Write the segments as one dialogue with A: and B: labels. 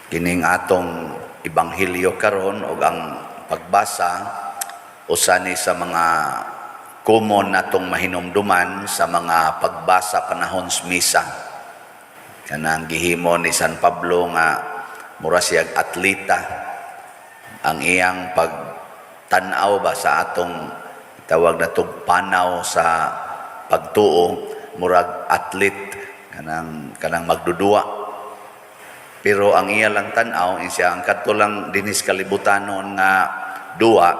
A: Kining atong ibanghilyo karon ug ang pagbasa usa ni sa mga common natong mahinumduman sa mga pagbasa panahon sa misa. Kanang gihimo ni San Pablo nga mura siyang atleta. Ang iyang pagtan-aw ba sa atong tawag na panaw sa pagtuo murag athlete kanang magdudua. Pero ang iya lang tan-aw siya ang kadto lang dinis kalibutanon nga duwa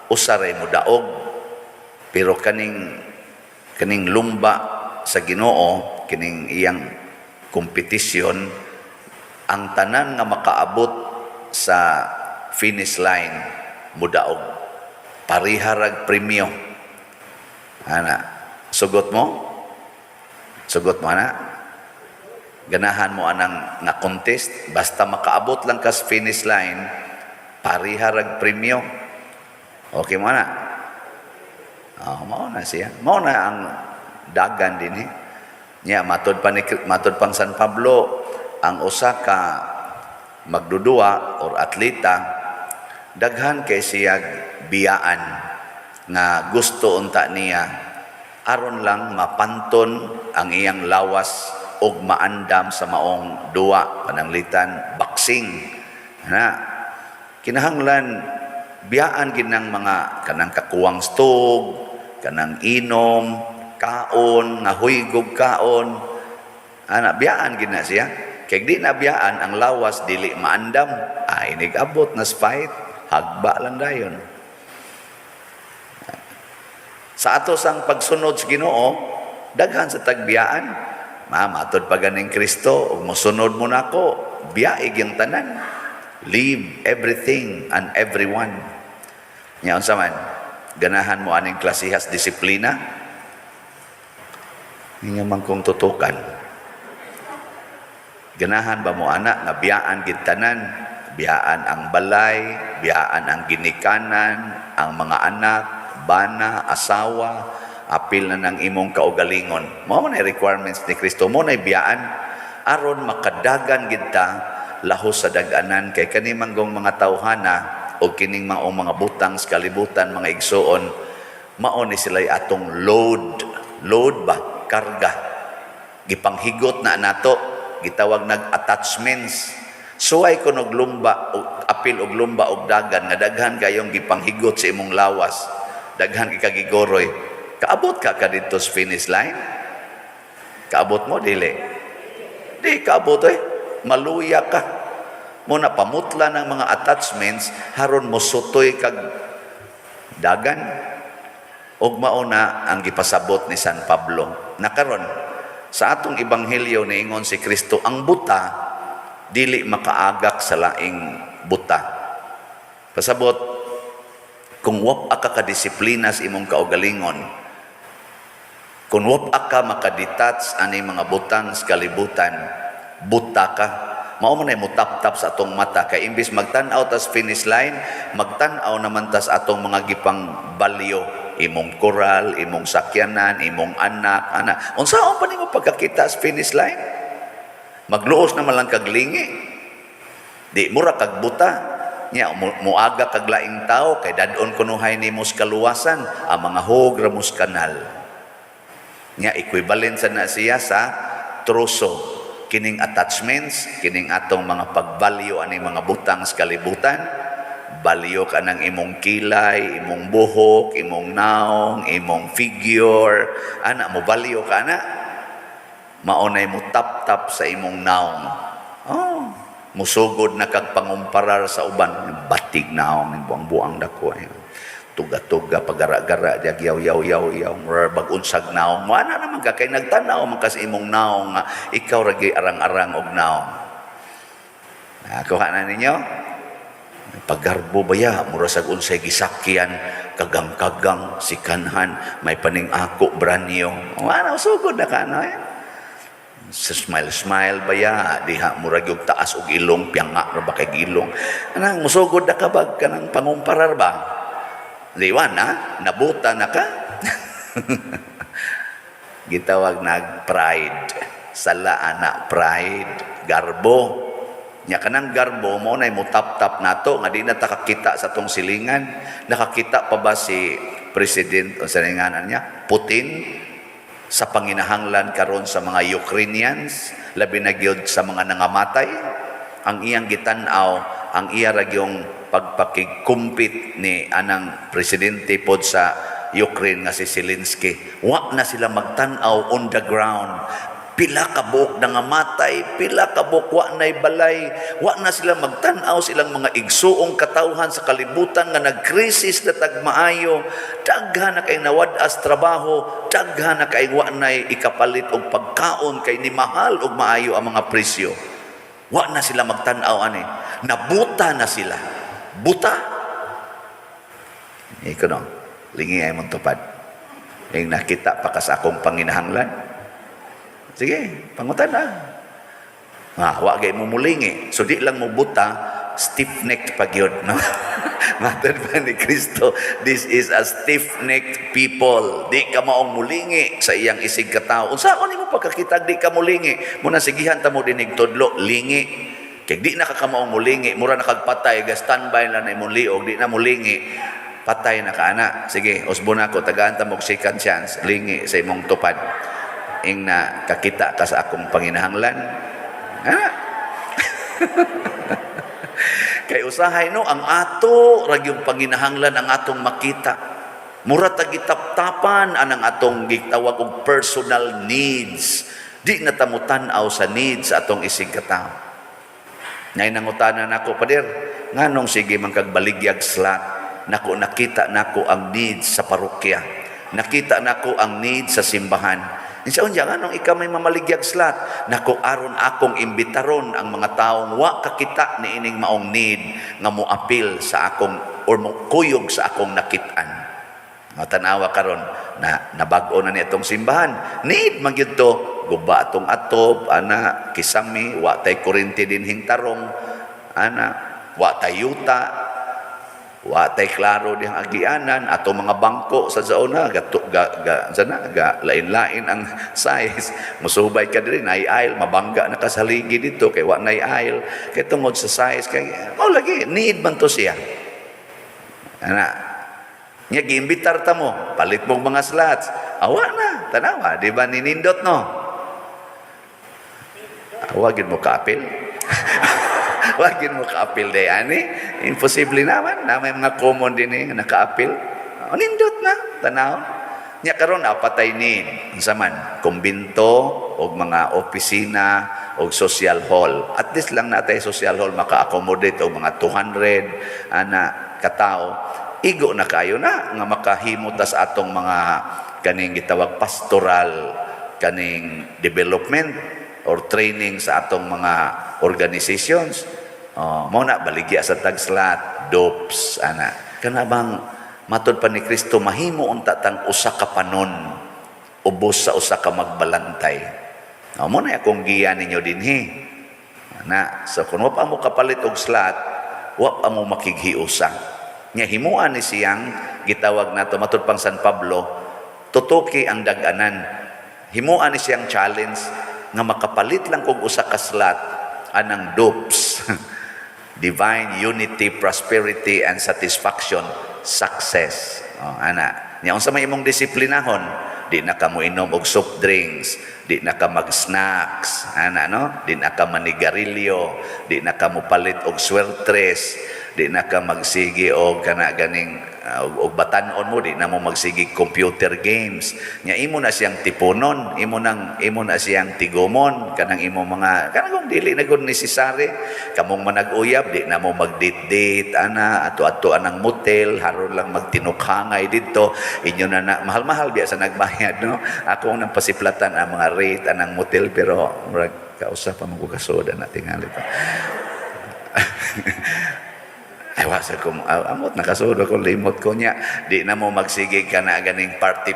A: usaray mo daog. Pero kaning lumba sa Ginoo, kining iyang kompetisyon, ang tanan nga makaabot sa finish line mudaog. Pariharag premyo. Ana, sugot mo? Sugot mo ana? Ganahan mo anang nga contest, basta makaabot lang ka sa finish line, pariharag premyo. Okay mo na? Mao na siya. Mao na ang dagan din eh. Nya matud pang San Pablo, ang usa ka magdudua or atleta, daghan kay siya biyaan nga gusto unta niya aron lang mapanton ang iyang lawas og maandam sa maong duwa, pananglitan boxing na kinahanglan biyaan ginang mga kanang kakuwang stog, kanang inom kaon nga huygog kaon ana biyaan gina siya kay di na biyaan ang lawas dili maandam inig abot na fight hagba lang dayon. Sa ato sang pagsunod sa Ginoo daghan sa tagbiyaan. Matod pa ganing Kristo, ug mosunod mo nako, biyaig yung tanan. Leave everything and everyone. Nya unsa man, ganahan mo aning klasihas disiplina? Ninyo man kong tutukan. Ganahan ba mo anak nga biyaan gid tanan? Biyaan ang balay, biyaan ang ginikanan, ang mga anak, bana, asawa, apil na ng imong kaugalingon. Mao man ay requirements ni Kristo. Mo na biyaan aron makadagan gid ta lahos sa dag-anan kay kani manggong mga tawhana o kining mga butang sa kalibutan, mga igsoon, mao ni sila'y atong load ba karga gipanghigot na nato, gitawag nag attachments. Suway ko og lumba og apil og lumba og dagan nga daghan kayong gipanghigot sa imong lawas, daghan ikagigoroy. Kaabot ka dito sa finish line? Kaabot mo, dili. Di kaabot maluya ka. Muna pamutla ng mga attachments, haron mo sutoy kag dagan. Og mauna ang gipasabot ni San Pablo. Nakaron, sa atong ebanghelyo niingon si Kristo, ang buta, dili makaagak sa laing buta. Pasabot, kung wap ka kadisiplina sa imong kaugalingon, kung wap ka makadetach ani mga butang sa kalibutan, buta ka. Mao man ay mutap-tap sa atong mata kay imbis magtan-aw tas finish line, magtan-aw naman tas atong mga gipang balyo, imong koral, imong sakyanan, imong anak. Unsaon pa nimo pagkakita sa finish line? Magluos naman lang kag lingi. Di mura kag buta. Nya muaga kag laing tao kay dadon kunuhay nimo sa kaluwasan ang mga hog ra mus kanal. Nya equivalent sa na siya sa troso, kining attachments, kining atong mga pagbalyo ani mga butang sa kalibutan. Balyo ka ng imong kilay, imong buhok, imong naong, imong figure, ana mo balyo ka na, maunay mo tap-tap sa imong naong. Musugod na kag pangumparar sa uban, batig naong, buang-buang dako. Tuga-tuga, pagara-gara, yaw-yaw, bag-unsag naong. Mana naman ka, kay nagtanaw man kasi imong naong, ikaw ragi arang-arang og naong. Kuha na ninyo? Paggarbo baya, murasag unsay gisakyan, kagang-kagang, sikanhan, may paning ako, branyo. Mana, usugod na ka, no? Sa smile baya, diha, murag yung taas og ilong, piyanga, ra ba kay ilong. Anang, musugod na ka ba, kanang pangumparar ba? Liwan na, nabuta na ka. Gitawag nag pride. Sala anak pride, garbo. Nya kanang garbo mo na mutap-tap nato nga di na takakita sa tong silingan. Nakakita pa ba si President o sa nganan niya Putin sa panginahanglan karon sa mga Ukrainians, labi na gyud sa mga nangamatay? Ang iyang gitan-aw, ang iya ra gyung pagpakigkumpit ni anang presidente pod sa Ukraine nga si Zelensky. Wa na sila magtan-aw on the ground. Pila ka buok nangamatay, pila ka buok wa nay balay, wa na sila magtan-aw silang mga igsuong katawhan sa kalibutan nga nagkrisis na tagmaayo, daghan na kay nawad-as trabaho, daghan na kay wa nay ikapalit og pagkaon kay ni mahal og maayo ang mga presyo. Wa na sila magtan-aw ani, nabuta na sila. Buta. Iko no, lingi ay mong tupad. Ing nakita pa ka sa akong panginahanglan. Sige, pangutan na. Wa gay mo mulingi. So di lang mo buta, stiff-necked pag yun, no? Matod pa ni Kristo, this is a stiff-necked people. Di ka maong mulingi sa iyang isig katao. Unsa ko nimo pagkakitag di ka mulingi? Muna sigihan ta mo dinig tudlo, lingi. Kay di na ka maong mulingi, mura nakagpatay, ga standby lang na imong liog, di na mulingi. Patay na ka ana. Sige, usbon ako, tagaan ta mo second chance, lingi sa imong tupad. Ing na kakita ka sa akong panginahanglan. Ha? Kay usahay no, ang ato ragyong panginahanglan ang atong makita. Mura tagitap-tapan anang atong gitawag og personal needs. Di na tamutan-aw sa needs atong isig katao. Ngay nangutanan nako, pader, nganong sige man kag baligyag slot. Nako nakita nako ang needs sa parokya. Nakita nako ang needs sa simbahan. Isa unya nganong ikaw may mamaligyag slot, nako aron akong imbitaron ang mga taong wa kakita ni ining maong need nga moapil sa akong or kuyog sa akong nakitaan. Nga tanawa karon na nabag-o na ni atong simbahan. Need man gyud to, guba atong atob, ana kisami, wa tay kuryente dinhing tarong, ana wa tay yuta, wa tay klaro dihang agianan, ato mga bangko sa zaona lain-lain ang size. Musubay ka diri nay aisle, mabangga na kasaligi dito kay wa nay aisle kay tungod sa size kay mao lagi need man to siya. Ana nya giimbitar ta mo, palit mong mga slots. Awa na, tanawa, di ba ninindot no? Awagin mo ka-apil. Wagin mo ka-apil day ani. Imposible naman na may mga common din naka-apil. Nindot na, tanaw. Nya karon apatay need unsa man kumbinto og mga opisina og social hall. At least lang natay social hall maka-accommodate og mga 200 ana katao. Igo na kayo na nga makahimo ta sa atong mga kaning gitawag pastoral kaning development or training sa atong mga organizations. Mao na baligya sa tagslot, DOPS ana. Kana bang matud pa ni Kristo mahimo unta tang usa ka panon ubos sa usa ka magbalantay. Mao na akong giya ninyo dinhi. Ana, so kun wa pa mo kapalit og slot, wa pa mo makighiusa. Nya himuan ni siyang gitawag nato matud pang San Pablo, tutuki ang dag-anan. Himuan ni siyang challenge nga makapalit lang kog usa ka slot anang DOPS. Divine Unity, Prosperity, and Satisfaction, Success. Ana, nya unsa may imong disiplinahon? Di na ka mo inom og soft drinks, di na ka mag-snacks, ana no? Di na ka manigarilyo, di na ka mo palit og swertres, di na ka magsigi og kana ganing og batan-on mo, di na mo magsigi computer games. Nya imo na siyang tipunon, imo na siyang tigomon kanang imo mga kanang dili na gud necessary. Kamong manag-uyab, di na mo mag-date ana ato-ato anang motel, haron lang magtinukhangay dito. Inyo na mahal-mahal biya sa nagbayad, no? Ako nang pasiplatan ang mga rate anang motel pero murag kausa pa magkasoda na tingali to. Ay wasa ko amot nakasudo ko limot ko nya di na mo magsige kana ganing party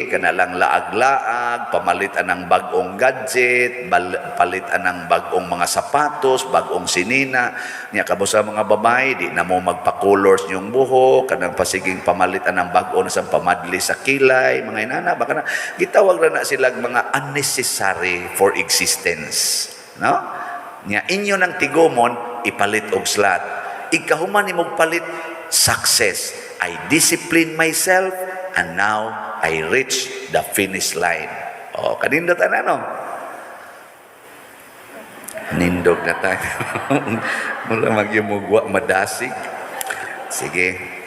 A: kana lang laag-laag pamalit anang bag-ong gadget palit anang bag-ong mga sapatos bag-ong sinina nya kabo sa mga babae di na mo magpa-colors yung buhok kanang pasiging pamalit anang bag-ong sa pamadli sa kilay mga inana baka na gitawag ra na sila mga unnecessary for existence, no? Nya inyo ng tigomon, ipalit og slat. Ikahuman imong palit, success. I discipline myself and now I reach the finish line. O, kanindot ano? Nindog na tayo. Mula magyumugwa, madasig. Sige.